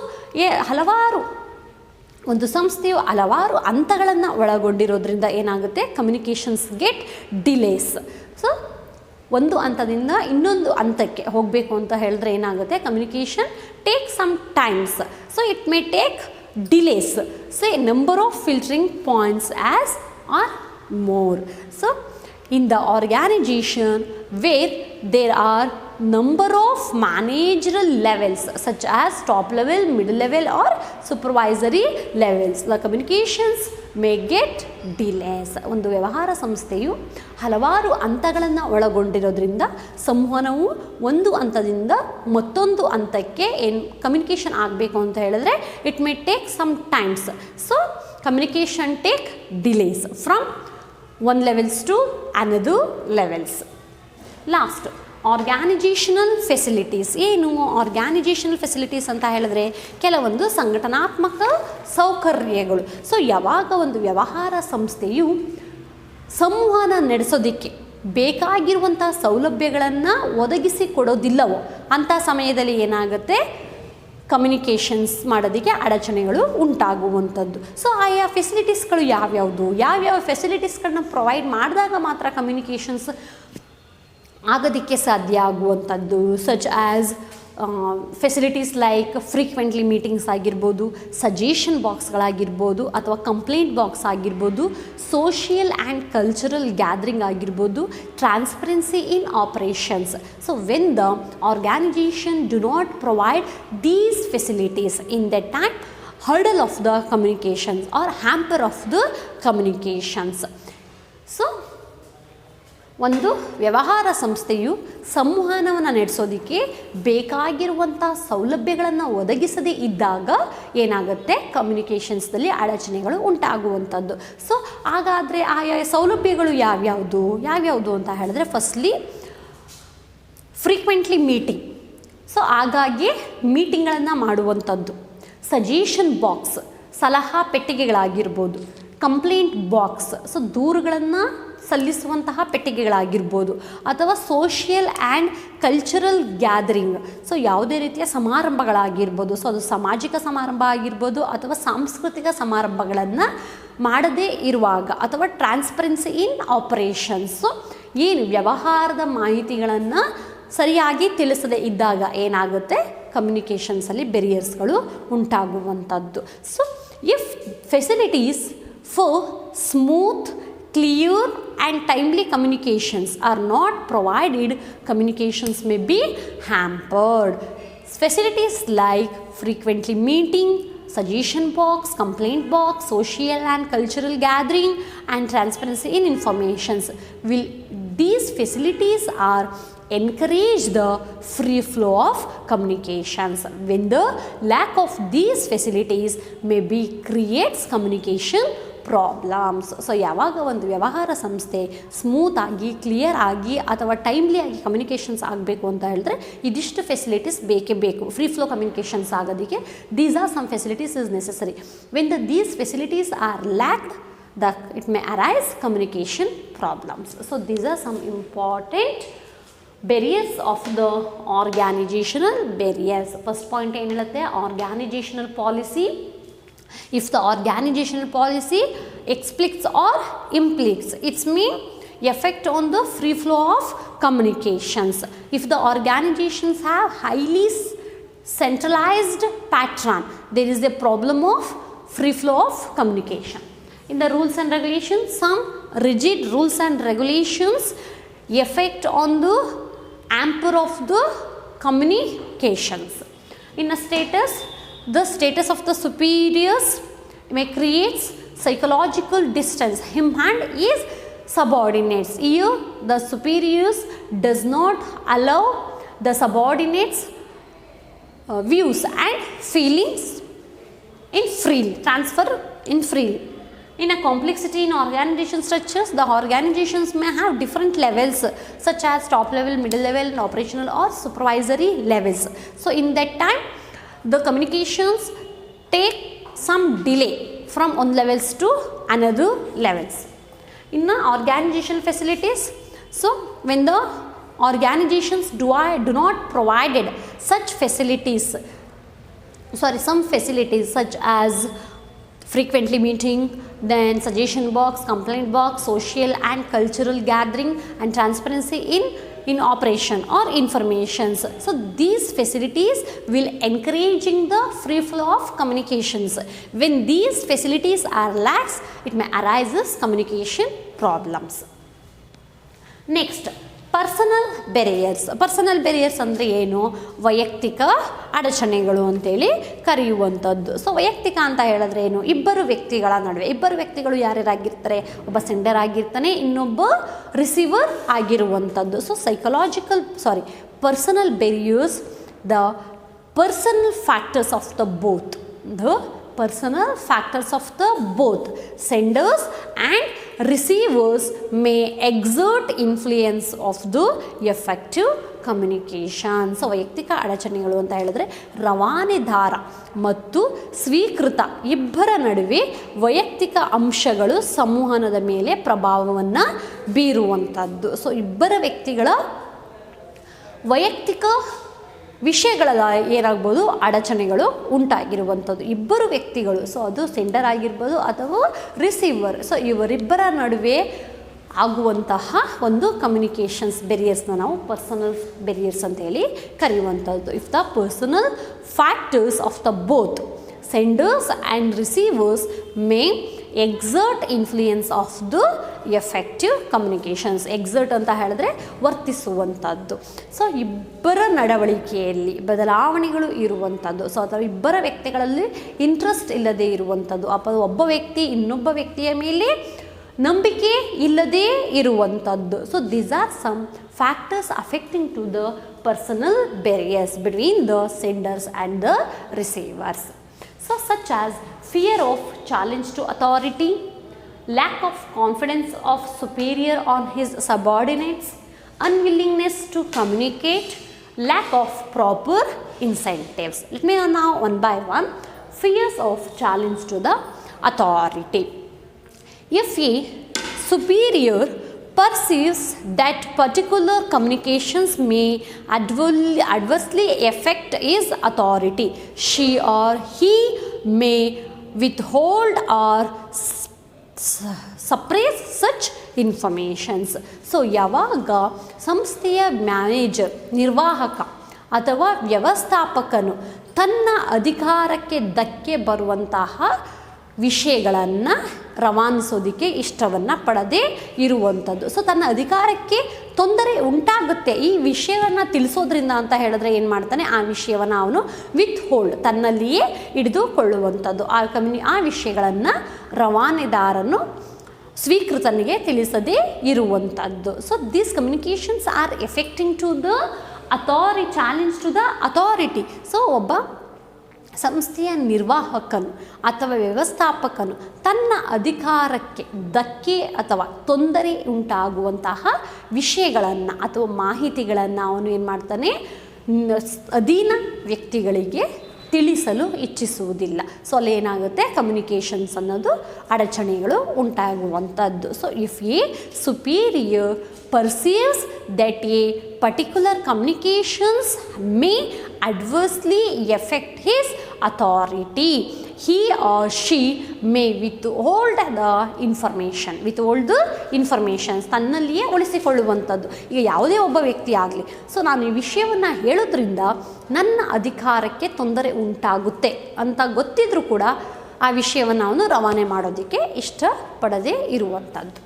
ಹಲವಾರು ಒಂದು ಸಂಸ್ಥೆಯು ಹಲವಾರು ಹಂತಗಳನ್ನು ಒಳಗೊಂಡಿರೋದ್ರಿಂದ ಏನಾಗುತ್ತೆ, ಕಮ್ಯುನಿಕೇಷನ್ಸ್ ಗೆಟ್ ಡಿಲೇಸ್. ಸೊ ಒಂದು ಹಂತದಿಂದ ಇನ್ನೊಂದು ಹಂತಕ್ಕೆ ಹೋಗಬೇಕು ಅಂತ ಹೇಳಿದ್ರೆ ಏನಾಗುತ್ತೆ, communication take some times. So it may take delays. So a number of filtering points as are more. So in the organization where there are number of managerial levels such as top level, middle level or supervisory levels, the communications may get delays. ಒಂದು ವ್ಯವಹಾರ ಸಂಸ್ಥೆಯು ಹಲವಾರು ಹಂತಗಳನ್ನು ಒಳಗೊಂಡಿರೋದ್ರಿಂದ ಸಂವಹನವು ಒಂದು ಹಂತದಿಂದ ಮತ್ತೊಂದು ಹಂತಕ್ಕೆ ಕಮ್ಯುನಿಕೇಷನ್ ಆಗಬೇಕು ಅಂತ ಹೇಳಿದ್ರೆ it may take some times. So communication take delays from one levels to another levels. Last, organisational facilities. ಏನು ಆರ್ಗ್ಯಾನೈಜೇಷನಲ್ ಫೆಸಿಲಿಟೀಸ್ ಅಂತ ಹೇಳಿದ್ರೆ ಕೆಲವೊಂದು ಸಂಘಟನಾತ್ಮಕ ಸೌಕರ್ಯಗಳು. ಸೊ ಯಾವಾಗ ಒಂದು ವ್ಯವಹಾರ ಸಂಸ್ಥೆಯು ಸಂವಹನ ನಡೆಸೋದಕ್ಕೆ ಬೇಕಾಗಿರುವಂಥ ಸೌಲಭ್ಯಗಳನ್ನು ಒದಗಿಸಿಕೊಡೋದಿಲ್ಲವೋ ಅಂಥ ಸಮಯದಲ್ಲಿ ಏನಾಗುತ್ತೆ, ಕಮ್ಯುನಿಕೇಷನ್ಸ್ ಮಾಡೋದಕ್ಕೆ ಅಡಚಣೆಗಳು ಉಂಟಾಗುವಂಥದ್ದು. ಸೊ ಆಯಾ ಫೆಸಿಲಿಟೀಸ್ಗಳು ಯಾವ್ಯಾವ ಫೆಸಿಲಿಟೀಸ್ಗಳನ್ನ ಪ್ರೊವೈಡ್ ಮಾಡಿದಾಗ ಮಾತ್ರ ಕಮ್ಯುನಿಕೇಷನ್ಸ್ ಆಗೋದಕ್ಕೆ ಸಾಧ್ಯ ಆಗುವಂಥದ್ದು. Such as facilities like frequently meetings ಆಗಿರ್ಬೋದು, ಸಜೆಷನ್ ಬಾಕ್ಸ್ಗಳಾಗಿರ್ಬೋದು, ಅಥವಾ ಕಂಪ್ಲೇಂಟ್ ಬಾಕ್ಸ್ ಆಗಿರ್ಬೋದು, ಸೋಷಿಯಲ್ ಆ್ಯಂಡ್ ಕಲ್ಚರಲ್ ಗ್ಯಾದರಿಂಗ್ ಆಗಿರ್ಬೋದು, transparency in operations. So when the organisation do not provide these facilities in the time, hurdle of the communications or hamper of the communications. So ಒಂದು ವ್ಯವಹಾರ ಸಂಸ್ಥೆಯು ಸಂವಹನವನ್ನು ನಡೆಸೋದಕ್ಕೆ ಬೇಕಾಗಿರುವಂಥ ಸೌಲಭ್ಯಗಳನ್ನು ಒದಗಿಸದೇ ಇದ್ದಾಗ ಏನಾಗುತ್ತೆ, ಕಮ್ಯುನಿಕೇಷನ್ಸ್ದಲ್ಲಿ ಅಡಚಣೆಗಳು ಉಂಟಾಗುವಂಥದ್ದು. ಸೊ ಹಾಗಾದರೆ ಆಯಾ ಸೌಲಭ್ಯಗಳು ಯಾವ್ಯಾವುದು ಅಂತ ಹೇಳಿದ್ರೆ, ಫಸ್ಟ್ಲಿ ಫ್ರೀಕ್ವೆಂಟ್ಲಿ ಮೀಟಿಂಗ್. ಸೊ ಹಾಗಾಗಿ ಮೀಟಿಂಗ್ಗಳನ್ನು ಮಾಡುವಂಥದ್ದು. ಸಜೆಷನ್ ಬಾಕ್ಸ್, ಸಲಹಾ ಪೆಟ್ಟಿಗೆಗಳಾಗಿರ್ಬೋದು. ಕಂಪ್ಲೇಂಟ್ ಬಾಕ್ಸ್, ಸೊ ದೂರುಗಳನ್ನು ಸಲ್ಲಿಸುವಂತಹ ಪೆಟ್ಟಿಗೆಗಳಾಗಿರ್ಬೋದು. ಅಥವಾ social and cultural gathering, so ಯಾವುದೇ ರೀತಿಯ ಸಮಾರಂಭಗಳಾಗಿರ್ಬೋದು. ಸೊ ಅದು ಸಾಮಾಜಿಕ ಸಮಾರಂಭ ಆಗಿರ್ಬೋದು ಅಥವಾ ಸಾಂಸ್ಕೃತಿಕ ಸಮಾರಂಭಗಳನ್ನು ಮಾಡದೇ ಇರುವಾಗ, ಅಥವಾ ಟ್ರಾನ್ಸ್ಪರೆನ್ಸಿ ಇನ್ ಆಪರೇಷನ್ಸು, ಏನು ವ್ಯವಹಾರದ ಮಾಹಿತಿಗಳನ್ನು ಸರಿಯಾಗಿ ತಿಳಿಸದೇ ಇದ್ದಾಗ ಏನಾಗುತ್ತೆ, ಕಮ್ಯುನಿಕೇಷನ್ಸಲ್ಲಿ ಬೆರಿಯರ್ಸ್ಗಳು ಉಂಟಾಗುವಂಥದ್ದು. So if facilities for smooth, clear and timely communications are not provided, communications may be hampered. Facilities like frequently meeting, suggestion box, complaint box, social and cultural gathering and transparency in informations these facilities are encourage the free flow of communications. When the lack of these facilities may be creates communication problems. So ಯಾವಾಗ ಒಂದು ವ್ಯವಹಾರ ಸಂಸ್ಥೆ ಸ್ಮೂತಾಗಿ, clear ಆಗಿ ಅಥವಾ timely ಆಗಿ communications ಆಗಬೇಕು ಅಂತ ಹೇಳಿದ್ರೆ ಇದಿಷ್ಟು ಫೆಸಿಲಿಟೀಸ್ ಬೇಕೇ ಬೇಕು. ಫ್ರೀ ಫ್ಲೋ ಕಮ್ಯುನಿಕೇಷನ್ಸ್ ಆಗೋದಕ್ಕೆ these are some facilities is necessary. When these facilities are lacked, it may arise communication problems. So these are some important barriers of the organizational barriers. First point ಏನು ಹೇಳುತ್ತೆ, organizational policy. If the organizational policy explicates or implicates, it's mean effect on the free flow of communications. If the organizations have highly centralized pattern, there is a problem of free flow of communication. In the rules and regulations, some rigid rules and regulations effect on the amper of the communications. In a status, the status of the superiors may create psychological distance him and his subordinates. Here the superiors does not allow the subordinates views and feelings in freely transfer in freely. In a complexity in organization structures, the organizations may have different levels such as top level, middle level and operational or supervisory levels. So in that time the communications take some delay from one levels to another levels. In the organizational facilities, so when the organizations do not provided such facilities, some facilities such as frequently meeting, then suggestion box, complaint box, social and cultural gathering and transparency in operation or informations. So these facilities will encouraging the free flow of communications. When these facilities are lax, it may arise communication problems. Next, personal barriers ಅಂದರೆ ಏನು? ವೈಯಕ್ತಿಕ ಅಡಚಣೆಗಳು ಅಂತೇಳಿ ಕರೆಯುವಂಥದ್ದು. So ವೈಯಕ್ತಿಕ ಅಂತ ಹೇಳಿದ್ರೆ ಏನು? ಇಬ್ಬರು ವ್ಯಕ್ತಿಗಳ ನಡುವೆ, ಇಬ್ಬರು ವ್ಯಕ್ತಿಗಳು ಯಾರ್ಯಾರಾಗಿರ್ತಾರೆ? ಒಬ್ಬ ಸೆಂಡರ್ ಆಗಿರ್ತಾನೆ, ಇನ್ನೊಬ್ಬ ರಿಸೀವರ್ ಆಗಿರುವಂಥದ್ದು. So personal barriers, the personal factors of the both, senders and receivers may exert influence of the effective communication. So ವೈಯಕ್ತಿಕ ಅಡಚಣೆಗಳು ಅಂತ ಹೇಳಿದ್ರೆ ರವಾನೆದಾರ ಮತ್ತು ಸ್ವೀಕೃತ ಇಬ್ಬರ ನಡುವೆ ವೈಯಕ್ತಿಕ ಅಂಶಗಳು ಸಂವಹನದ ಮೇಲೆ ಪ್ರಭಾವವನ್ನು ಬೀರುವಂಥದ್ದು. ಸೊ ಇಬ್ಬರ ವ್ಯಕ್ತಿಗಳ ವೈಯಕ್ತಿಕ ವಿಷಯಗಳ ಏನಾಗ್ಬೋದು? ಅಡಚಣೆಗಳು ಉಂಟಾಗಿರುವಂಥದ್ದು ಇಬ್ಬರು ವ್ಯಕ್ತಿಗಳು. ಸೊ ಅದು ಸೆಂಡರ್ ಆಗಿರ್ಬೋದು ಅಥವಾ ರಿಸೀವರ್. ಸೊ ಇವರಿಬ್ಬರ ನಡುವೆ ಆಗುವಂತಹ ಒಂದು ಕಮ್ಯುನಿಕೇಷನ್ಸ್ ಬೆರಿಯರ್ಸ್ನ ನಾವು ಪರ್ಸನಲ್ ಬೆರಿಯರ್ಸ್ ಅಂತ ಹೇಳಿ ಕರೆಯುವಂಥದ್ದು. If the personal factors of the both senders and receivers may exert influence of the effective communications. exert ಅಂತ ಹೇಳಿದ್ರೆ ವರ್ತಿಸುವಂಥದ್ದು. ಸೊ ಇಬ್ಬರ ನಡವಳಿಕೆಯಲ್ಲಿ ಬದಲಾವಣೆಗಳು ಇರುವಂಥದ್ದು. ಸೊ ಅಥವಾ ಇಬ್ಬರ ವ್ಯಕ್ತಿಗಳಲ್ಲಿ ಇಂಟ್ರೆಸ್ಟ್ ಇಲ್ಲದೆ ಇರುವಂಥದ್ದು, ಅಥವಾ ಒಬ್ಬ ವ್ಯಕ್ತಿ ಇನ್ನೊಬ್ಬ ವ್ಯಕ್ತಿಯ ಮೇಲೆ ನಂಬಿಕೆ ಇಲ್ಲದೇ ಇರುವಂಥದ್ದು. So these are some factors affecting to the personal barriers between the senders and the receivers. So such as fear of challenge to authority, lack of confidence of superior on his subordinates, unwillingness to communicate, lack of proper incentives. Let me now one by one. Fears of challenge to the authority. If a superior perceives that particular communications may adversely affect his authority, she or he may withhold or suppress such informations. So ಯಾವಾಗ ಸಂಸ್ಥೆಯ manager, ನಿರ್ವಾಹಕ ಅಥವಾ ವ್ಯವಸ್ಥಾಪಕನು ತನ್ನ ಅಧಿಕಾರಕ್ಕೆ ಧಕ್ಕೆ ಬರುವಂತಹ ವಿಷಯಗಳನ್ನು ರವಾನಿಸೋದಕ್ಕೆ ಇಷ್ಟವನ್ನು ಪಡದೇ ಇರುವಂಥದ್ದು. ಸೊ ತನ್ನ ಅಧಿಕಾರಕ್ಕೆ ತೊಂದರೆ ಉಂಟಾಗುತ್ತೆ ಈ ವಿಷಯವನ್ನು ತಿಳಿಸೋದ್ರಿಂದ ಅಂತ ಹೇಳಿದ್ರೆ ಏನು ಮಾಡ್ತಾನೆ? ಆ ವಿಷಯವನ್ನು ಅವನು ವಿತ್ ಹೋಲ್ಡ್, ತನ್ನಲ್ಲಿಯೇ ಹಿಡಿದುಕೊಳ್ಳುವಂಥದ್ದು. ಆ ವಿಷಯಗಳನ್ನು ರವಾನೆದಾರನು ಸ್ವೀಕೃತನಿಗೆ ತಿಳಿಸದೇ ಇರುವಂಥದ್ದು. So these communications are affecting to the authority, challenge to the authority. So ಒಬ್ಬ ಸಂಸ್ಥೆಯ ನಿರ್ವಾಹಕನು ಅಥವಾ ವ್ಯವಸ್ಥಾಪಕನು ತನ್ನ ಅಧಿಕಾರಕ್ಕೆ ಧಕ್ಕೆ ಅಥವಾ ತೊಂದರೆ ಉಂಟಾಗುವಂತಹ ವಿಷಯಗಳನ್ನು ಅಥವಾ ಮಾಹಿತಿಗಳನ್ನು ಅವನು ಏನು ಮಾಡ್ತಾನೆ? ಅಧೀನ ವ್ಯಕ್ತಿಗಳಿಗೆ ತಿಳಿಸಲು ಇಚ್ಛಿಸುವುದಿಲ್ಲ. ಸೊ ಅಲ್ಲಿ ಏನಾಗುತ್ತೆ? ಕಮ್ಯುನಿಕೇಷನ್ಸ್ ಅನ್ನೋದು ಅಡಚಣೆಗಳು ಉಂಟಾಗುವಂಥದ್ದು. So if a superior perceives that a particular communications may adversely affect his authority, he or she may withhold the information ತನ್ನಲ್ಲಿಯೇ ಉಳಿಸಿಕೊಳ್ಳುವಂಥದ್ದು. ಈಗ ಯಾವುದೇ ಒಬ್ಬ ವ್ಯಕ್ತಿ ಆಗಲಿ, ಸೊ ನಾನು ಈ ವಿಷಯವನ್ನು ಹೇಳೋದ್ರಿಂದ ನನ್ನ ಅಧಿಕಾರಕ್ಕೆ ತೊಂದರೆ ಉಂಟಾಗುತ್ತೆ ಅಂತ ಗೊತ್ತಿದ್ರೂ ಕೂಡ ಆ ವಿಷಯವನ್ನು ಅವನು ರವಾನೆ ಮಾಡೋದಕ್ಕೆ ಇಷ್ಟಪಡದೇ ಇರುವಂಥದ್ದು.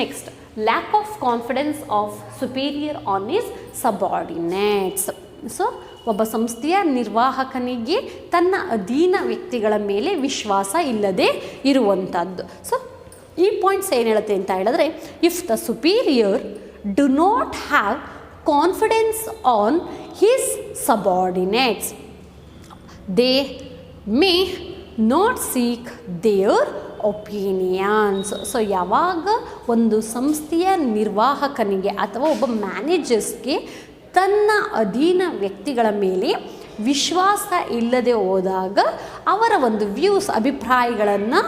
Next, lack of confidence of superior on his subordinates. So ಒಬ್ಬ ಸಂಸ್ಥೆಯ ನಿರ್ವಾಹಕನಿಗೆ ತನ್ನ ಅಧೀನ ವ್ಯಕ್ತಿಗಳ ಮೇಲೆ ವಿಶ್ವಾಸ ಇಲ್ಲದೆ ಇರುವಂಥದ್ದು. ಸೊ ಈ ಪಾಯಿಂಟ್ಸ್ ಏನು ಹೇಳುತ್ತೆ ಅಂತ ಹೇಳಿದ್ರೆ, if the superior do not have confidence on his subordinates, they may not seek there opinions. So ಯಾವಾಗ ಒಂದು ಸಂಸ್ಥೆಯ ನಿರ್ವಾಹಕನಿಗೆ ಅಥವಾ ಒಬ್ಬ ಮ್ಯಾನೇಜರ್ಸ್ಗೆ ತನ್ನ ಅಧೀನ ವ್ಯಕ್ತಿಗಳ ಮೇಲೆ ವಿಶ್ವಾಸ ಇಲ್ಲದೆ ಹೋದಾಗ ಅವರ ಒಂದು ವ್ಯೂಸ್, ಅಭಿಪ್ರಾಯಗಳನ್ನು,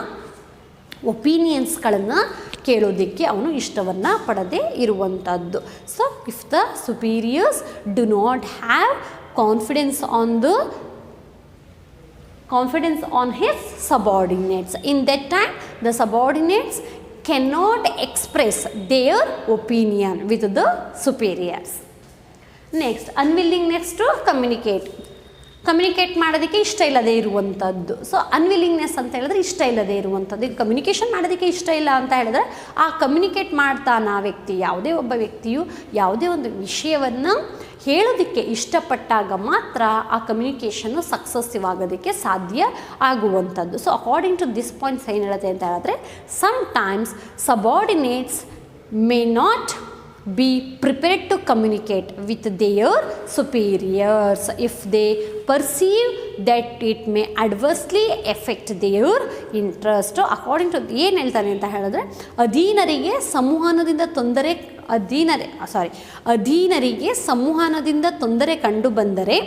ಒಪಿನಿಯನ್ಸ್ಗಳನ್ನು ಕೇಳೋದಕ್ಕೆ ಅವನು ಇಷ್ಟವನ್ನು ಪಡದೇ ಇರುವಂಥದ್ದು. So if the superiors do not have confidence on his subordinates, in that time the subordinates cannot express their opinion with the superiors. Next, unwillingness to communicate ಮಾಡೋದಕ್ಕೆ ಇಷ್ಟ ಇಲ್ಲದೆ ಇರುವಂಥದ್ದು. ಸೊ ಅನ್ವಿಲ್ಲಿಂಗ್ನೆಸ್ ಅಂತ ಹೇಳಿದ್ರೆ ಇಷ್ಟ ಇಲ್ಲದೆ ಇರುವಂಥದ್ದು. ಈಗ ಕಮ್ಯುನಿಕೇಷನ್ ಮಾಡೋದಕ್ಕೆ ಇಷ್ಟ ಇಲ್ಲ ಅಂತ ಹೇಳಿದ್ರೆ ಆ ಕಮ್ಯುನಿಕೇಟ್ ಮಾಡ್ತಾನೆ ಆ ವ್ಯಕ್ತಿ, ಯಾವುದೇ ಒಬ್ಬ ವ್ಯಕ್ತಿಯು ಯಾವುದೇ ಒಂದು ವಿಷಯವನ್ನು ಹೇಳೋದಕ್ಕೆ ಇಷ್ಟಪಟ್ಟಾಗ ಮಾತ್ರ ಆ ಕಮ್ಯುನಿಕೇಷನ್ನು ಸಕ್ಸಸ್ಸಿವ್ ಆಗೋದಕ್ಕೆ ಸಾಧ್ಯ ಆಗುವಂಥದ್ದು. So according to this points ಏನು ಹೇಳುತ್ತೆ ಅಂತ ಹೇಳಿದ್ರೆ, sometimes subordinates may not be prepared to communicate with their superiors if they perceive that it may adversely affect their interest. According to ಏನು ಹೇಳ್ತಾನೆ ಅಂತ ಹೇಳಿದ್ರೆ, ಅಧೀನರಿಗೆ ಸಂವಹನದಿಂದ ತೊಂದರೆ ಕಂಡು ಬಂದರೆ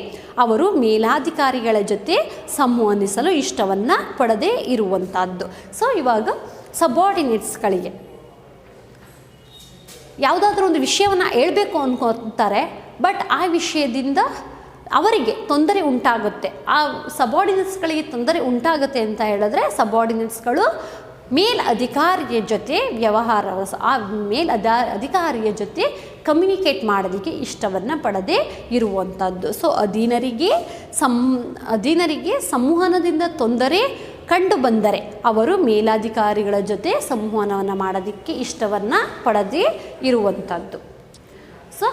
ಅವರು ಮೇಲಾಧಿಕಾರಿಗಳ ಜೊತೆ ಸಂವಹನಿಸಲು ಇಷ್ಟವನ್ನು ಪಡದೇ ಇರುವಂಥದ್ದು. ಸೊ ಇವಾಗ ಸಬಾರ್ಡಿನೇಟ್ಸ್ಗಳಿಗೆ ಯಾವುದಾದ್ರೂ ಒಂದು ವಿಷಯವನ್ನು ಹೇಳಬೇಕು ಅಂದ್ಕೊತಾರೆ, ಬಟ್ ಆ ವಿಷಯದಿಂದ ಅವರಿಗೆ ತೊಂದರೆ ಉಂಟಾಗುತ್ತೆ, ಆ ಸಬಾರ್ಡಿನೇಟ್ಸ್ಗಳಿಗೆ ತೊಂದರೆ ಉಂಟಾಗುತ್ತೆ ಅಂತ ಹೇಳಿದ್ರೆ ಸಬಾರ್ಡಿನೇಟ್ಸ್ಗಳು ಮೇಲಧಿಕಾರಿಯ ಜೊತೆ ಅಧಿಕಾರಿಯ ಜೊತೆ ಕಮ್ಯುನಿಕೇಟ್ ಮಾಡೋದಕ್ಕೆ ಇಷ್ಟವನ್ನು ಪಡದೇ ಇರುವಂಥದ್ದು. ಸೊ ಅಧೀನರಿಗೆ ಸಂವಹನದಿಂದ ತೊಂದರೆ ಕಂಡು ಬಂದರೆ ಅವರು ಮೇಲಾಧಿಕಾರಿಗಳ ಜೊತೆ ಸಂವಹನವನ್ನು ಮಾಡೋದಕ್ಕೆ ಇಷ್ಟವನ್ನು ಪಡದೇ ಇರುವಂಥದ್ದು. So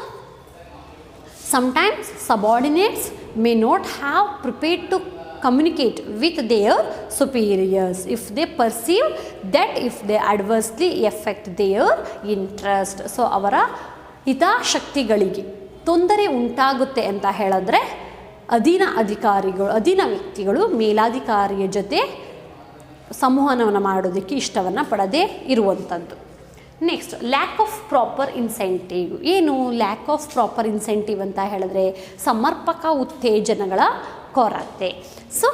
sometimes subordinates may not have prepared to communicate with their superiors if they perceive that if they adversely affect their interest. So ಅವರ ಹಿತಾಸಕ್ತಿಗಳಿಗೆ ತೊಂದರೆ ಉಂಟಾಗುತ್ತೆ ಅಂತ ಹೇಳಿದ್ರೆ ಅಧೀನ ವ್ಯಕ್ತಿಗಳು ಮೇಲಾಧಿಕಾರಿಯ ಜೊತೆ ಸಂವಹನವನ್ನು ಮಾಡೋದಕ್ಕೆ ಇಷ್ಟವನ್ನು ಪಡದೇ ಇರುವಂಥದ್ದು. Next, lack of proper incentive. ಏನು ಲ್ಯಾಕ್ ಆಫ್ ಪ್ರಾಪರ್ ಇನ್ಸೆಂಟಿವ್ ಅಂತ ಹೇಳಿದ್ರೆ ಸಮರ್ಪಕ ಉತ್ತೇಜನಗಳ ಕೊರತೆ. So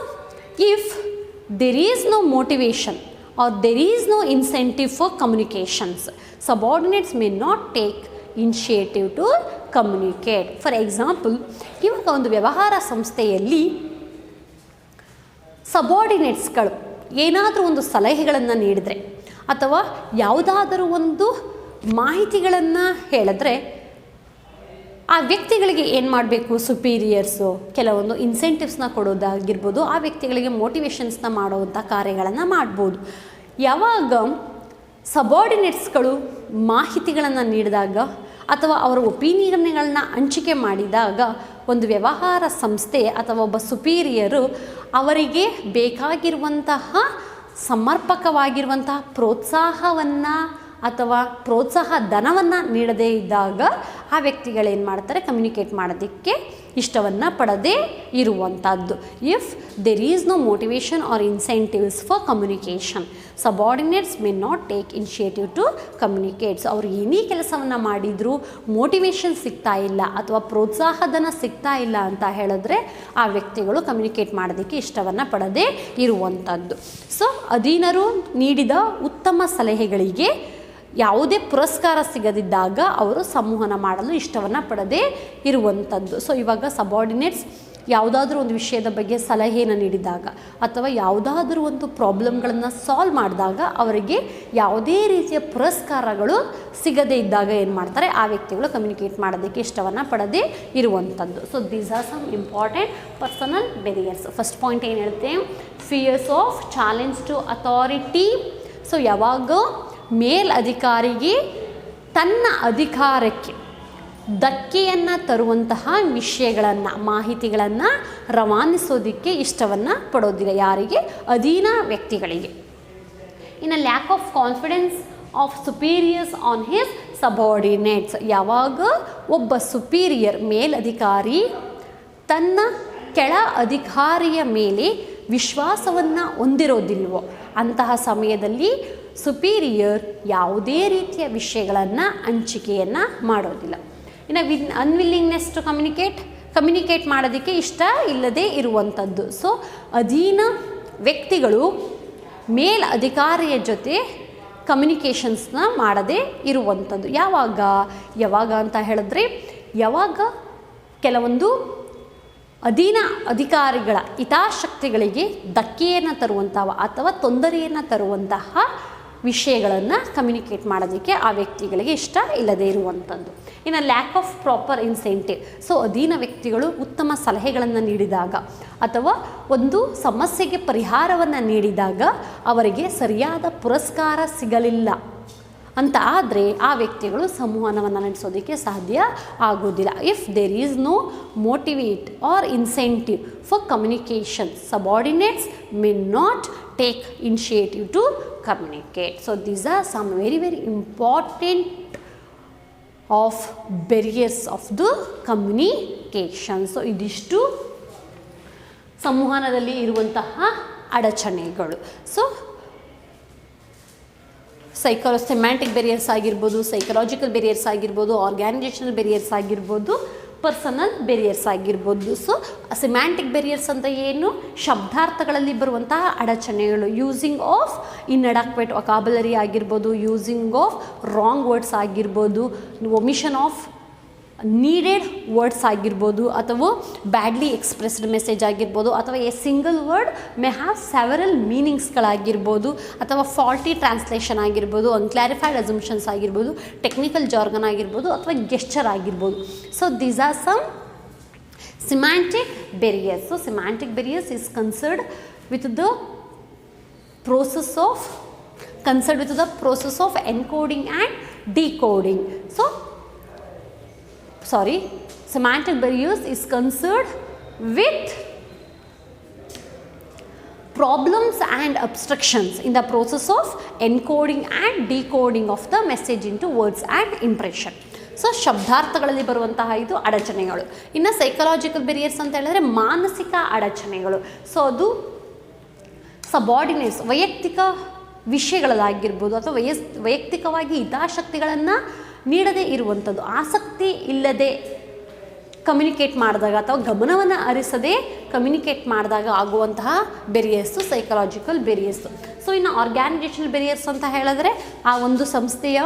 if there is no motivation or there is no incentive for communications, subordinates may not take initiative to communicate. For example, ಇವಾಗ ಒಂದು ವ್ಯವಹಾರ ಸಂಸ್ಥೆಯಲ್ಲಿ ಸಬಾರ್ಡಿನೇಟ್ಸ್ಗಳು ಏನಾದರೂ ಒಂದು ಸಲಹೆಗಳನ್ನು ನೀಡಿದರೆ ಅಥವಾ ಯಾವುದಾದರೂ ಒಂದು ಮಾಹಿತಿಗಳನ್ನು ಹೇಳಿದ್ರೆ ಆ ವ್ಯಕ್ತಿಗಳಿಗೆ ಏನು ಮಾಡಬೇಕು, ಸುಪೀರಿಯರ್ಸು ಕೆಲವೊಂದು ಇನ್ಸೆಂಟಿವ್ಸ್ನ ಕೊಡೋದಾಗಿರ್ಬೋದು, ಆ ವ್ಯಕ್ತಿಗಳಿಗೆ ಮೋಟಿವೇಶನ್ಸ್ನ ಮಾಡುವಂಥ ಕಾರ್ಯಗಳನ್ನು ಮಾಡ್ಬೋದು. ಯಾವಾಗ ಸಬಾರ್ಡಿನೇಟ್ಸ್ಗಳು ಮಾಹಿತಿಗಳನ್ನು ನೀಡಿದಾಗ ಅಥವಾ ಅವರ ಒಪಿನಿಯನ್ಗಳನ್ನ ಹಂಚಿಕೆ ಮಾಡಿದಾಗ ಒಂದು ವ್ಯವಹಾರ ಸಂಸ್ಥೆ ಅಥವಾ ಒಬ್ಬ ಸುಪೀರಿಯರು ಅವರಿಗೆ ಬೇಕಾಗಿರುವಂತಹ ಸಮರ್ಪಕವಾಗಿರುವಂತಹ ಪ್ರೋತ್ಸಾಹವನ್ನು ಅಥವಾ ಪ್ರೋತ್ಸಾಹ ಧನವನ್ನು ನೀಡದೇ ಇದ್ದಾಗ ಆ ವ್ಯಕ್ತಿಗಳೇನು ಮಾಡ್ತಾರೆ, ಕಮ್ಯುನಿಕೇಟ್ ಮಾಡೋದಕ್ಕೆ ಇಷ್ಟವನ್ನು ಪಡದೇ ಇರುವಂಥದ್ದು. If there is no motivation or incentives for communication, subordinates may not take initiative to communicates. ಅವರು ಏನೇ ಕೆಲಸವನ್ನು ಮಾಡಿದರೂ ಮೋಟಿವೇಶನ್ ಸಿಗ್ತಾ ಇಲ್ಲ ಅಥವಾ ಪ್ರೋತ್ಸಾಹಧನ ಸಿಗ್ತಾ ಇಲ್ಲ ಅಂತ ಹೇಳಿದ್ರೆ ಆ ವ್ಯಕ್ತಿಗಳು ಕಮ್ಯುನಿಕೇಟ್ ಮಾಡೋದಕ್ಕೆ ಇಷ್ಟವನ್ನು ಪಡದೇ ಇರುವಂಥದ್ದು. ಸೊ ಅಧೀನರು ನೀಡಿದ ಉತ್ತಮ ಸಲಹೆಗಳಿಗೆ ಯಾವುದೇ ಪುರಸ್ಕಾರ ಸಿಗದಿದ್ದಾಗ ಅವರು ಸಂವಹನ ಮಾಡಲು ಇಷ್ಟವನ್ನು ಪಡದೇ ಇರುವಂಥದ್ದು. ಸೊ ಇವಾಗ ಸಬಾರ್ಡಿನೇಟ್ಸ್ ಯಾವುದಾದ್ರೂ ಒಂದು ವಿಷಯದ ಬಗ್ಗೆ ಸಲಹೆಯನ್ನು ನೀಡಿದಾಗ ಅಥವಾ ಯಾವುದಾದ್ರೂ ಒಂದು ಪ್ರಾಬ್ಲಮ್ಗಳನ್ನು ಸಾಲ್ವ್ ಮಾಡಿದಾಗ ಅವರಿಗೆ ಯಾವುದೇ ರೀತಿಯ ಪುರಸ್ಕಾರಗಳು ಸಿಗದೇ ಇದ್ದಾಗ ಏನು ಮಾಡ್ತಾರೆ, ಆ ವ್ಯಕ್ತಿಗಳು ಕಮ್ಯುನಿಕೇಟ್ ಮಾಡೋದಕ್ಕೆ ಇಷ್ಟವನ್ನು ಪಡದೇ ಇರುವಂಥದ್ದು. So these are some important personal barriers. First point ಏನು ಹೇಳುತ್ತೆ, fears of challenge to authority. So ಯಾವಾಗ ಮೇಲಧಿಕಾರಿಗೆ ತನ್ನ ಅಧಿಕಾರಕ್ಕೆ ಧಕ್ಕೆಯನ್ನು ತರುವಂತಹ ವಿಷಯಗಳನ್ನು, ಮಾಹಿತಿಗಳನ್ನು ರವಾನಿಸೋದಕ್ಕೆ ಇಷ್ಟವನ್ನು ಪಡೋದಿಲ್ಲ. ಯಾರಿಗೆ? ಅಧೀನ ವ್ಯಕ್ತಿಗಳಿಗೆ. ಇನ್ನು lack of confidence of superiors on his subordinates. ಯಾವಾಗ ಒಬ್ಬ ಸುಪೀರಿಯರ್ ಮೇಲಧಿಕಾರಿ ತನ್ನ ಕೆಳ ಅಧಿಕಾರಿಯ ಮೇಲೆ ವಿಶ್ವಾಸವನ್ನು ಹೊಂದಿರೋದಿಲ್ವೋ ಅಂತಹ ಸಮಯದಲ್ಲಿ ಸುಪೀರಿಯರ್ ಯಾವುದೇ ರೀತಿಯ ವಿಷಯಗಳನ್ನು ಹಂಚಿಕೆಯನ್ನು ಮಾಡೋದಿಲ್ಲ. ಇನ್ನು ಅನ್ವಿಲ್ಲಿಂಗ್ನೆಸ್ ಟು ಕಮ್ಯುನಿಕೇಟ್ ಮಾಡೋದಕ್ಕೆ ಇಷ್ಟ ಇಲ್ಲದೇ ಇರುವಂಥದ್ದು. ಸೊ ಅಧೀನ ವ್ಯಕ್ತಿಗಳು ಮೇಲಧಿಕಾರಿಯ ಜೊತೆ ಕಮ್ಯುನಿಕೇಷನ್ಸ್ನ ಮಾಡದೇ ಇರುವಂಥದ್ದು. ಯಾವಾಗ ಅಂತ ಹೇಳಿದ್ರೆ, ಯಾವಾಗ ಕೆಲವೊಂದು ಅಧೀನ ಅಧಿಕಾರಿಗಳ ಹಿತಾಸಕ್ತಿಗಳಿಗೆ ಧಕ್ಕೆಯನ್ನು ತರುವಂತಹ ಅಥವಾ ತೊಂದರೆಯನ್ನು ತರುವಂತಹ ವಿಷಯಗಳನ್ನು ಕಮ್ಯುನಿಕೇಟ್ ಮಾಡೋದಕ್ಕೆ ಆ ವ್ಯಕ್ತಿಗಳಿಗೆ ಇಷ್ಟ ಇಲ್ಲದೇ ಇರುವಂಥದ್ದು. ಇನ್ನು lack of proper incentive. So ಅಧೀನ ವ್ಯಕ್ತಿಗಳು ಉತ್ತಮ ಸಲಹೆಗಳನ್ನು ನೀಡಿದಾಗ ಅಥವಾ ಒಂದು ಸಮಸ್ಯೆಗೆ ಪರಿಹಾರವನ್ನು ನೀಡಿದಾಗ ಅವರಿಗೆ ಸರಿಯಾದ ಪುರಸ್ಕಾರ ಸಿಗಲಿಲ್ಲ ಅಂತ ಆದರೆ ಆ ವ್ಯಕ್ತಿಗಳು ಸಂವಹನವನ್ನು ನಡೆಸೋದಕ್ಕೆ ಸಾಧ್ಯ ಆಗೋದಿಲ್ಲ. If there is no motivate or incentive for communication, subordinates may not take initiative to communicate. So these are some very important of barriers of the communication. So ಇದಿಷ್ಟು ಸಂವಹನದಲ್ಲಿ ಇರುವಂತಹ ಅಡಚಣೆಗಳು. ಸೊ ಸೆಮ್ಯಾಂಟಿಕ್ ಬೆರಿಯರ್ಸ್ ಆಗಿರ್ಬೋದು, ಸೈಕಲಾಜಿಕಲ್ ಬೆರಿಯರ್ಸ್ ಆಗಿರ್ಬೋದು, ಆರ್ಗ್ಯಾನೈಸೇಷನಲ್ ಬೆರಿಯರ್ಸ್ ಆಗಿರ್ಬೋದು, personal ಬೆರಿಯರ್ಸ್ ಆಗಿರ್ಬೋದು. So semantic ಬೆರಿಯರ್ಸ್ ಅಂತ ಏನು? ಶಬ್ದಾರ್ಥಗಳಲ್ಲಿ ಬರುವಂತಹ ಅಡಚಣೆಗಳು. ಯೂಸಿಂಗ್ ಆಫ್ ಇನ್ಅಡಕ್ವೇಟ್ ವೊಕಾಬುಲರಿ ಆಗಿರ್ಬೋದು, ಯೂಸಿಂಗ್ ಆಫ್ ರಾಂಗ್ ವರ್ಡ್ಸ್ ಆಗಿರ್ಬೋದು, ಒಮಿಷನ್ ಆಫ್ ನೀಡೆಡ್ ವರ್ಡ್ಸ್ ಆಗಿರ್ಬೋದು, ಅಥವಾ ಬ್ಯಾಡ್ಲಿ ಎಕ್ಸ್ಪ್ರೆಸ್ಡ್ ಮೆಸೇಜ್ ಆಗಿರ್ಬೋದು, ಅಥವಾ a single word may have several ಮೀನಿಂಗ್ಸ್ಗಳಾಗಿರ್ಬೋದು, ಅಥವಾ ಫಾಲ್ಟಿ ಟ್ರಾನ್ಸ್ಲೇಷನ್ ಆಗಿರ್ಬೋದು, ಅನ್ಕ್ಲಾರಿಫೈಡ್ ಅಸಂಪ್ಷನ್ಸ್ ಆಗಿರ್ಬೋದು, ಟೆಕ್ನಿಕಲ್ ಜಾರ್ಗನ್ ಆಗಿರ್ಬೋದು, ಅಥವಾ ಗೆಸ್ಚರ್ ಆಗಿರ್ಬೋದು. So these are some semantic barriers. So semantic barriers is concerned with the process of encoding and decoding. Semantic barriers is concerned with problems and obstructions in the process of encoding and decoding of the message into words and impression. So ಶಬ್ದಾರ್ಥಗಳಲ್ಲಿ ಬರುವಂತಹ ಇದು ಅಡಚಣೆಗಳು. ಇನ್ನು psychological ಬೆರಿಯರ್ಸ್ ಅಂತ ಹೇಳಿದ್ರೆ ಮಾನಸಿಕ ಅಡಚಣೆಗಳು. So ಅದು ಸಬಾರ್ಡಿನೇಟ್ಸ್, ವೈಯಕ್ತಿಕ ವಿಷಯಗಳಾಗಿರ್ಬೋದು ಅಥವಾ ವೈಯಕ್ತಿಕವಾಗಿ ಹಿತಾಸಕ್ತಿಗಳನ್ನು ನೀಡದೇ ಇರುವಂಥದ್ದು, ಆಸಕ್ತಿ ಇಲ್ಲದೆ ಕಮ್ಯುನಿಕೇಟ್ ಮಾಡಿದಾಗ ಅಥವಾ ಗಮನವನ್ನು ಹರಿಸದೆ ಕಮ್ಯುನಿಕೇಟ್ ಮಾಡಿದಾಗ ಆಗುವಂತಹ ಬೆರಿಯರ್ಸು ಸೈಕಲಾಜಿಕಲ್ ಬೆರಿಯರ್ಸು. ಸೊ ಇನ್ನು ಆರ್ಗ್ಯಾನೈಸೇಷನಲ್ ಬೆರಿಯರ್ಸ್ ಅಂತ ಹೇಳಿದ್ರೆ ಆ ಒಂದು ಸಂಸ್ಥೆಯ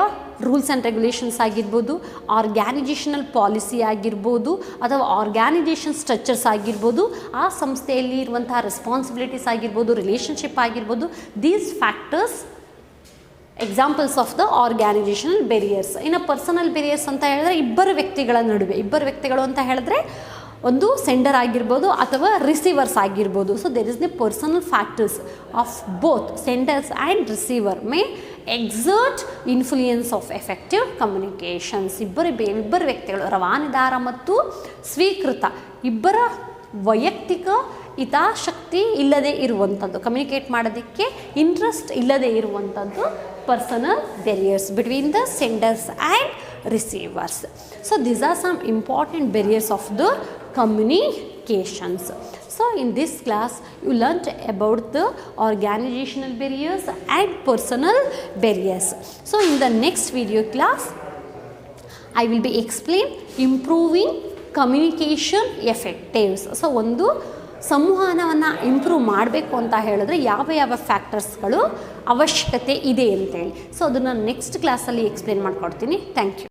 ರೂಲ್ಸ್ ಆ್ಯಂಡ್ ರೆಗ್ಯುಲೇಷನ್ಸ್ ಆಗಿರ್ಬೋದು, ಆರ್ಗ್ಯಾನೈಸೇಷನಲ್ ಪಾಲಿಸಿ ಆಗಿರ್ಬೋದು, ಅಥವಾ ಆರ್ಗ್ಯಾನೈಸೇಷನ್ ಸ್ಟ್ರಕ್ಚರ್ಸ್ ಆಗಿರ್ಬೋದು, ಆ ಸಂಸ್ಥೆಯಲ್ಲಿ ಇರುವಂತಹ ರೆಸ್ಪಾನ್ಸಿಬಿಲಿಟೀಸ್ ಆಗಿರ್ಬೋದು, ರಿಲೇಷನ್ಶಿಪ್ ಆಗಿರ್ಬೋದು, these factors examples of the organisational barriers. ಇನ್ನು ಪರ್ಸನಲ್ ಬೆರಿಯರ್ಸ್ ಅಂತ ಹೇಳಿದ್ರೆ ಇಬ್ಬರು ವ್ಯಕ್ತಿಗಳು ಅಂತ ಹೇಳಿದ್ರೆ ಒಂದು ಸೆಂಡರ್ ಆಗಿರ್ಬೋದು ಅಥವಾ ರಿಸೀವರ್ಸ್ ಆಗಿರ್ಬೋದು. So there is the personal factors of both senders and receiver may exert influence of effective communications. ಇಬ್ಬರು ವ್ಯಕ್ತಿಗಳು, ರವಾನಿದಾರ ಮತ್ತು ಸ್ವೀಕೃತ, ಇಬ್ಬರ ವೈಯಕ್ತಿಕ ಹಿತಾಸಕ್ತಿ ಇಲ್ಲದೆ ಇರುವಂಥದ್ದು, ಕಮ್ಯುನಿಕೇಟ್ ಮಾಡೋದಕ್ಕೆ ಇಂಟ್ರೆಸ್ಟ್ ಇಲ್ಲದೆ ಇರುವಂಥದ್ದು personal barriers between the senders and receivers. So these are some important barriers of the communications. So in this class you learnt about the organizational barriers and personal barriers. So in the next video class I will be explain improving communication effectives. So ಒಂದು ಸಂವಹನವನ್ನು improve ಮಾಡಬೇಕು ಅಂತ ಹೇಳಿದ್ರೆ ಯಾವ ಫ್ಯಾಕ್ಟರ್ಸ್ಗಳು ಅವಶ್ಯಕತೆ ಇದೆ ಅಂತೇಳಿ, so ಅದನ್ನು ನೆಕ್ಸ್ಟ್ ಕ್ಲಾಸಲ್ಲಿ ಎಕ್ಸ್ಪ್ಲೇನ್ ಮಾಡ್ಕೊಡ್ತೀನಿ. Thank you.